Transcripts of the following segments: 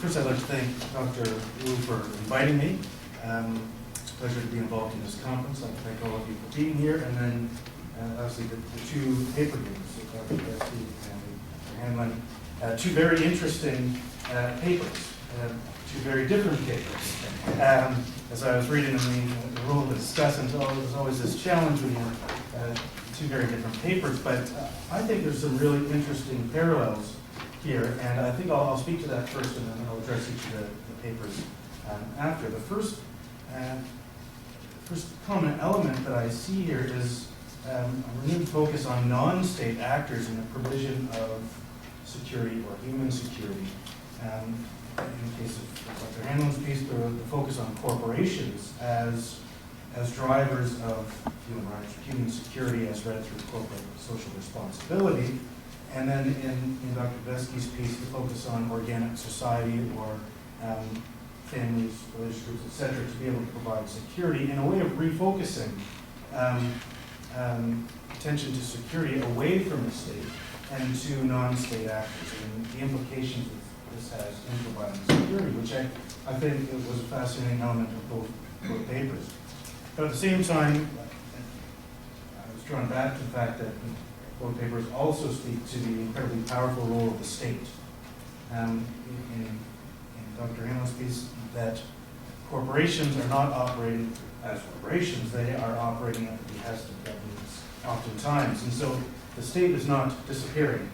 First, I'd like to thank Dr. Wu for inviting me. It's a pleasure to be involved in this conference. I'd like to thank all of you for being here, and then obviously the two paper groups, Dr. Besky and Dr. Hanlon. Two very interesting papers, two very different papers. As I was reading in the rule of the discussant, there's always this challenge when you have two very different papers, but I think there's some really interesting parallels here, and I think I'll speak to that first, and then I'll address each of the papers after. The first common element that I see here is a renewed focus on non-state actors in the provision of security or human security. In the case of Dr. Hanlon's piece, the focus on corporations as drivers of human rights, human security as read through corporate social responsibility. And then in Dr. Besky's piece, the focus on organic society or families, religious groups, etc., to be able to provide security in a way of refocusing attention to security away from the state and to non-state actors, and the implications that this has in providing security, which I think it was a fascinating element of both papers. But at the same time, I was drawn back to the fact that both papers also speak to the incredibly powerful role of the state. In Dr. Hanlon's piece, that corporations are not operating as corporations, they are operating at the behest of governments oftentimes. And so the state is not disappearing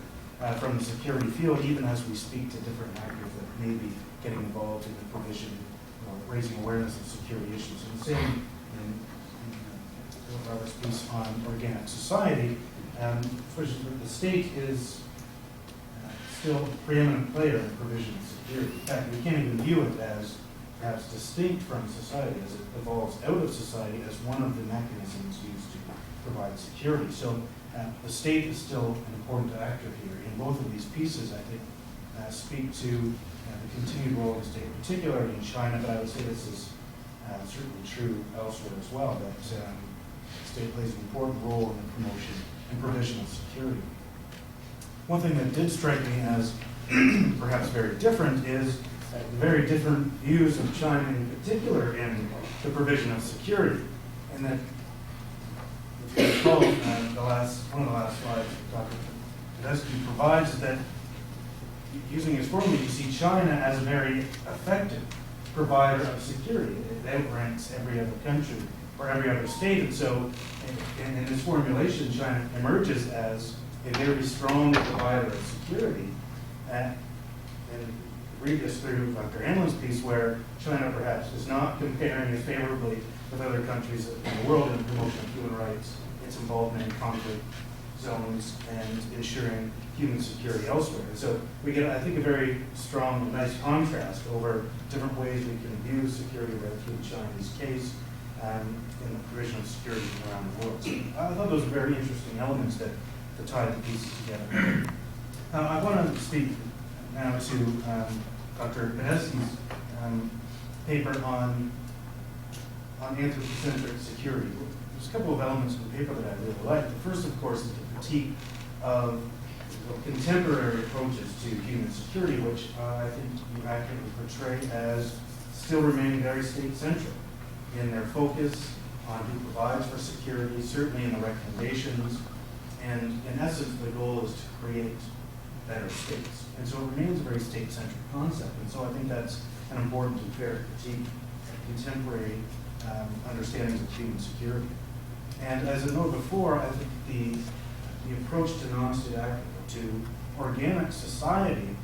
from the security field, even as we speak to different actors that may be getting involved in the provision or raising awareness of security issues. And the same in Robert's piece on organic society. The state is still a preeminent player in the provision of security. In fact, we can't even view it as perhaps distinct from society as it evolves out of society as one of the mechanisms used to provide security. So the state is still an important actor here. In both of these pieces, I think, speak to the continued role of the state, particularly in China, but I would say this is certainly true elsewhere as well, that the state plays an important role in the promotion and provision of security. One thing that did strike me as perhaps very different is very different views of China in particular in the provision of security. And that, if you recall, one of the last slides that Dr. Tedeschi provides is that, using his formula, you see China as a very effective provider of security. It outranks every other country or every other state. And so in this formulation, China emerges as a very strong provider of security. And read this through Dr. Hanlon's piece, where China perhaps is not comparing as favorably with other countries in the world in the promotion of human rights, its involvement in conflict zones, and ensuring human security elsewhere. And so we get, I think, a very strong, nice contrast over different ways we can view security right through the Chinese case in the provision of security around the world. So I thought those were very interesting elements that tie the pieces together. I want to speak now to Dr. Tedeschi's paper on anthropocentric security. There's a couple of elements in the paper that I really like. The first, of course, is the critique of contemporary approaches to human security, which I think you accurately portray as still remaining very state-centric in their focus on who provides for security, certainly in the recommendations, and in essence, the goal is to create better states. And so it remains a very state-centric concept. And so I think that's an important and fair critique of contemporary understandings of human security. And as I noted before, I think the approach to non-state actor, to organic society,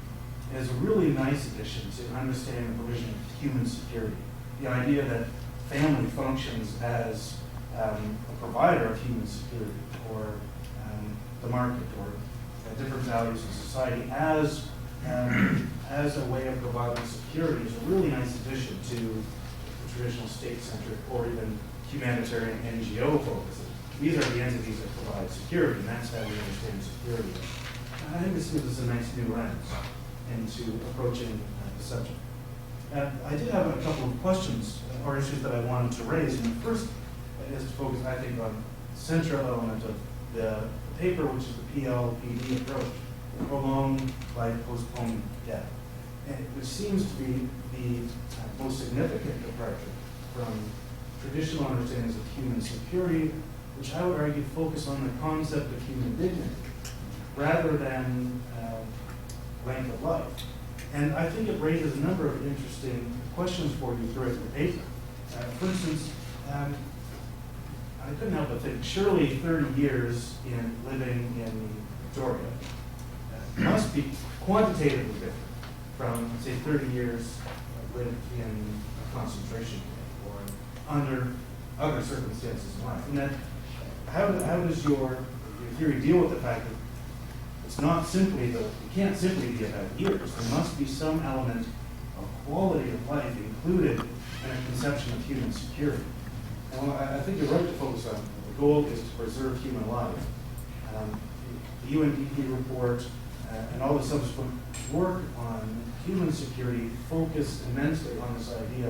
is a really nice addition to understanding the provision of human security. The idea that family functions as a provider of human security, or the market, or different values in society as a way of providing security is a really nice addition to the traditional state-centric or even humanitarian NGO focus. These are the entities that provide security, and that's how we understand security. I think this gives us a nice new lens into approaching the subject. I did have a couple of questions or issues that I wanted to raise, and the first is to focus, I think, on the central element of the paper, which is the PLPD approach, prolonged by postponing death. and which seems to be the most significant departure from traditional understandings of human security, which I would argue focus on the concept of human dignity rather than length of life. And I think it raises a number of interesting questions for you throughout the paper. For instance, I couldn't help but think, surely 30 years in living in Victoria must be quantitatively different from, say, 30 years lived in a concentration camp or under other circumstances in life. And that, how does your theory deal with the fact that it's not simply it can't simply be about years. There must be some element of quality of life included in a conception of human security. And I think you're right to focus on the goal is to preserve human life. The UNDP report and all the subsequent work on human security focused immensely on this idea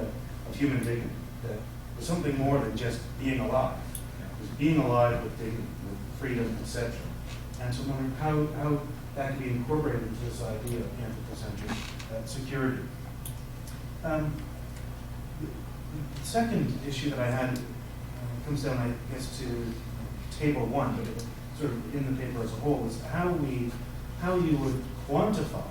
of human dignity, that it was something more than just being alive. It was being alive with dignity, with freedom, etc. And so I'm wondering how that can be incorporated into this idea of anthropocentric security. The second issue that I had comes down, I guess, to table 1, but it, sort of in the paper as a whole, is how you would quantify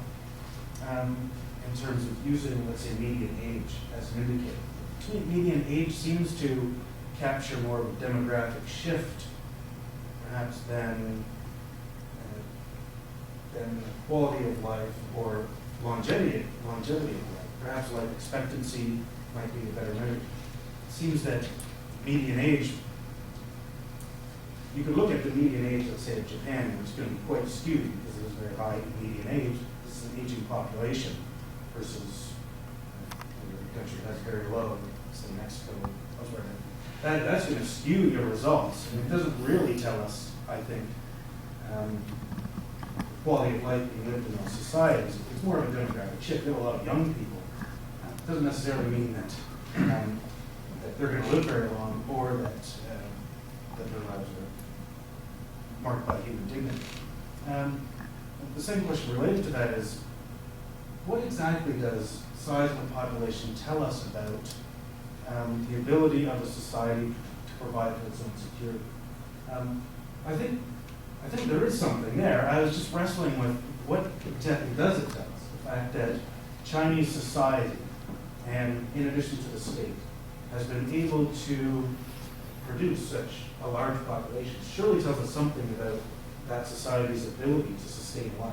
in terms of using, let's say, median age as an indicator. To me, median age seems to capture more of a demographic shift, perhaps than quality of life or longevity of life. Perhaps life expectancy might be a better measure. It seems that median age, you could look at the median age, let's say, of Japan, and it's going to be quite skewed because it is very high median age. This is an aging population versus a country that has very low, say Mexico, elsewhere. That's going to skew your results. And it doesn't really tell us, I think, quality of life being lived in those societies. It's more of a demographic shift. There are a lot of young people. It doesn't necessarily mean that that they're going to live very long, or that their lives are marked by human dignity. The second question related to that is, what exactly does size of the population tell us about the ability of a society to provide for its own security? I think there is something there. I was just wrestling with what exactly does it tell us? The fact that Chinese society, and in addition to the state, has been able to produce such a large population surely tells us something about that society's ability to sustain life.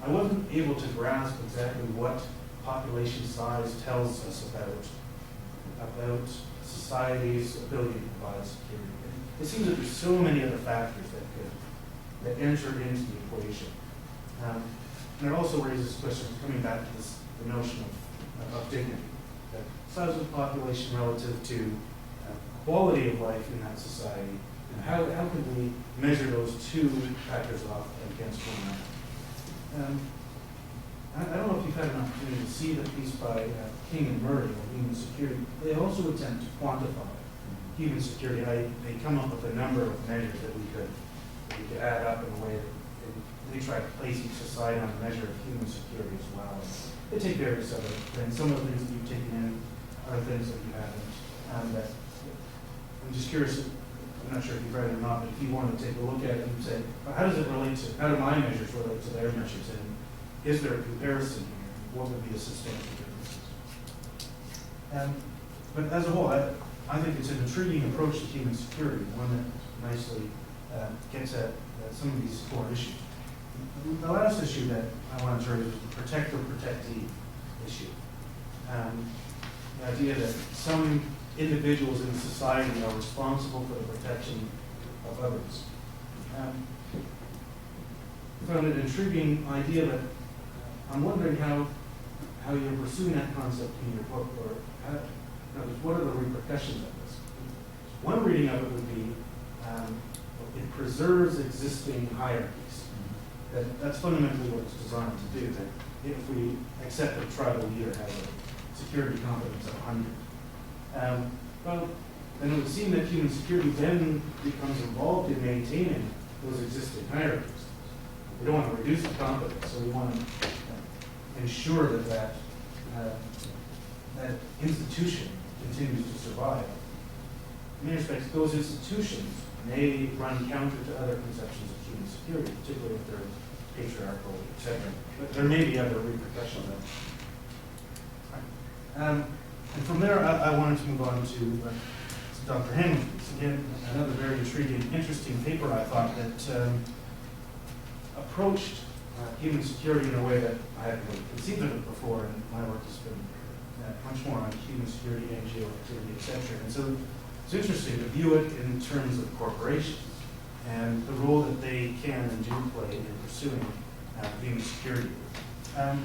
I wasn't able to grasp exactly what population size tells us about society's ability to provide security. It seems that there's so many other factors that enter into the equation. And it also raises questions coming back to the notion of dignity. That size of the population relative to quality of life in that society, and how can we measure those two factors off against one another? I don't know if you've had an opportunity to see the piece by King and Murray on human security. They also attempt to quantify human security. They come up with a number of measures that we could add up in a way that they try to place each society on a measure of human security as well. They take various other things. Some of the things that you've taken in are things that you haven't. I'm just curious, I'm not sure if you've read it or not, but if you want to take a look at it and say, well, how does it relate to, how do my measures relate to their measures? And is there a comparison here? What would be the substantial differences? But as a whole, I think it's an intriguing approach to human security, one that nicely gets at some of these core issues. The last issue that I want to raise is the protector-protectee issue. The idea that some individuals in society are responsible for the protection of others. I found it an intriguing idea, but I'm wondering how you're pursuing that concept in your book, or what are the repercussions of this? One reading of it would be it preserves existing hierarchies. That's fundamentally what it's designed to do. That if we accept that a tribal leader has a security competence of 100, well, then it would seem that human security then becomes involved in maintaining those existing hierarchies. We don't want to reduce the competence, so we want to ensure that that institution continues to survive. In many respects, those institutions may run counter to other conceptions of human security, particularly if they're patriarchal, etc. But there may be other repercussions. And from there, I wanted to move on to Dr. Hamilton's. Again, another very intriguing, interesting paper, I thought, that approached human security in a way that I hadn't really conceived of it before, and my work has been much more on human security, NGO activity, etc. And so it's interesting to view it in terms of corporations and the role that they can and do play in pursuing human security. A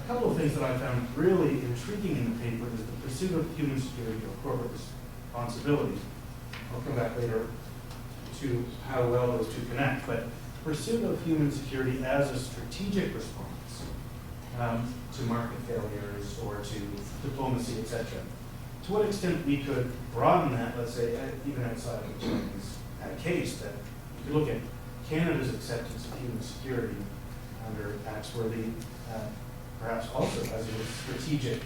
couple of things that I found really intriguing in the paper is the pursuit of human security or corporate responsibility. I'll come back later to how well those two connect, but pursuit of human security as a strategic response to market failures or to diplomacy, etc. To what extent we could broaden that, let's say, even outside of the Chinese case, that you could look at Canada's acceptance of human security under Axworthy, perhaps also as a strategic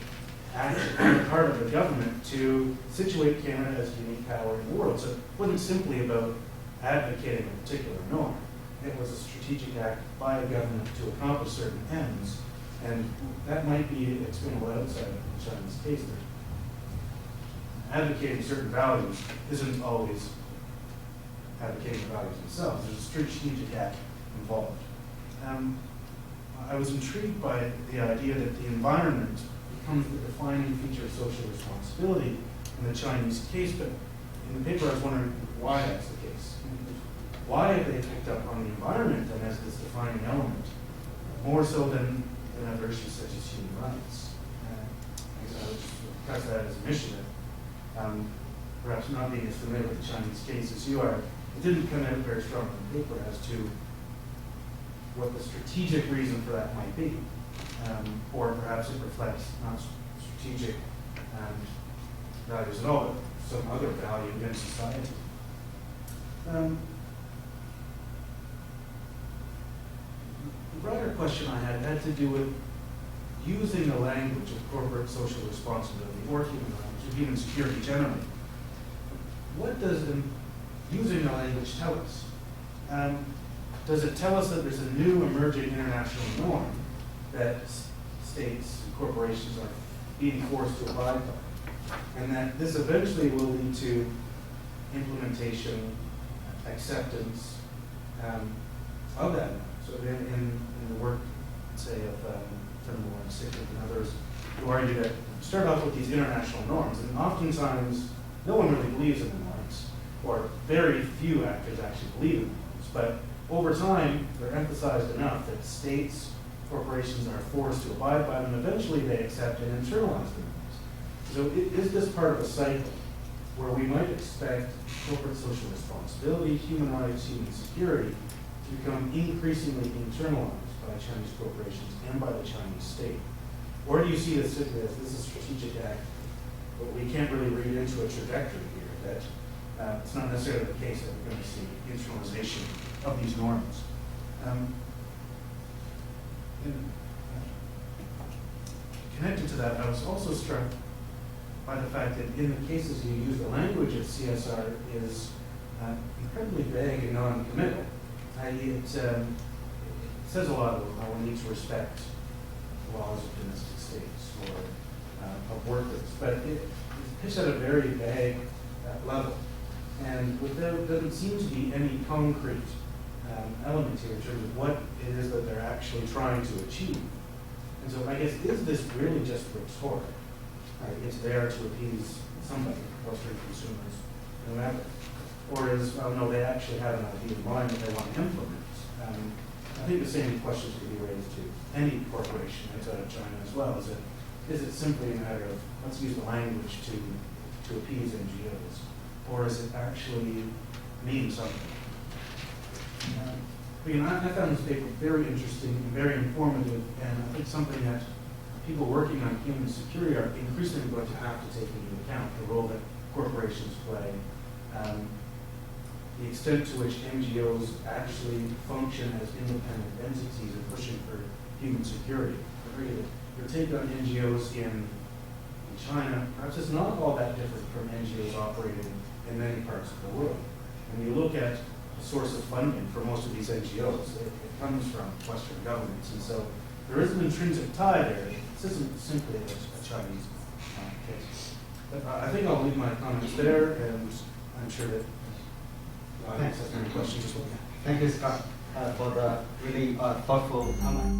action on the part of the government to situate Canada as a unique power in the world. So it wasn't simply about advocating a particular norm. It was a strategic act by a government to accomplish certain ends, and that might be explainable outside of the Chinese case. Advocating certain values isn't always advocating the values themselves. There's a strategic act involved. I was intrigued by the idea that the environment becomes the defining feature of social responsibility in the Chinese case, but in the paper I was wondering why that's the case. Why have they picked up on the environment then as this defining element, more so than other issues such as human rights? I would just press that as an issue that perhaps not being as familiar with the Chinese case as you are, it didn't come out very strong in the paper as to what the strategic reason for that might be. Or perhaps it reflects not strategic values at all, but some other value in society. The broader question I had to do with using the language of corporate social responsibility or human rights, or human security generally. What does using the language tell us? Does it tell us that there's a new emerging international norm that states and corporations are being forced to abide by, and that this eventually will lead to implementation, acceptance of that? So in the work, say, of Turnbull and Sickert and others, who argue that start off with these international norms, and oftentimes no one really believes in the norms, or very few actors actually believe in the norms, but over time, they're emphasized enough that states, corporations are forced to abide by them. Eventually, they accept and internalize the norms. So is this part of a cycle where we might expect corporate social responsibility, human rights, human security to become increasingly internalized by Chinese corporations and by the Chinese state? Or do you see this simply as this is a strategic act, but we can't really read into a trajectory here, that it's not necessarily the case that we're going to see internalization of these norms? Connected to that, I was also struck by the fact that in the cases you use, the language of CSR is incredibly vague and non-committal. It says a lot about how we need to respect laws of domestic states or of workers, but it pitched at a very vague level. And there doesn't seem to be any concrete element here in terms of what it is that they're actually trying to achieve. And so I guess, is this really just rhetoric? It's there to appease somebody, Western consumers, whoever. Or is, oh no, they actually have an idea in mind that they want to implement. I think the same questions could be raised to any corporation outside of China as well. Is it simply a matter of, let's use the language to appease NGOs? Or is it actually mean something? Again, I found this paper very interesting and very informative, and I think something that people working on human security are increasingly going to have to take into account, the role that corporations play the extent to which NGOs actually function as independent entities in pushing for human security. Your take on NGOs in China, perhaps it's not all that different from NGOs operating in many parts of the world. When you look at the source of funding for most of these NGOs, it comes from Western governments, and so there is an intrinsic tie there. This isn't simply a Chinese case. But I think I'll leave my comments there, and I'm sure that the audience has any questions as well. Thank you, Scott, for the really thoughtful comment.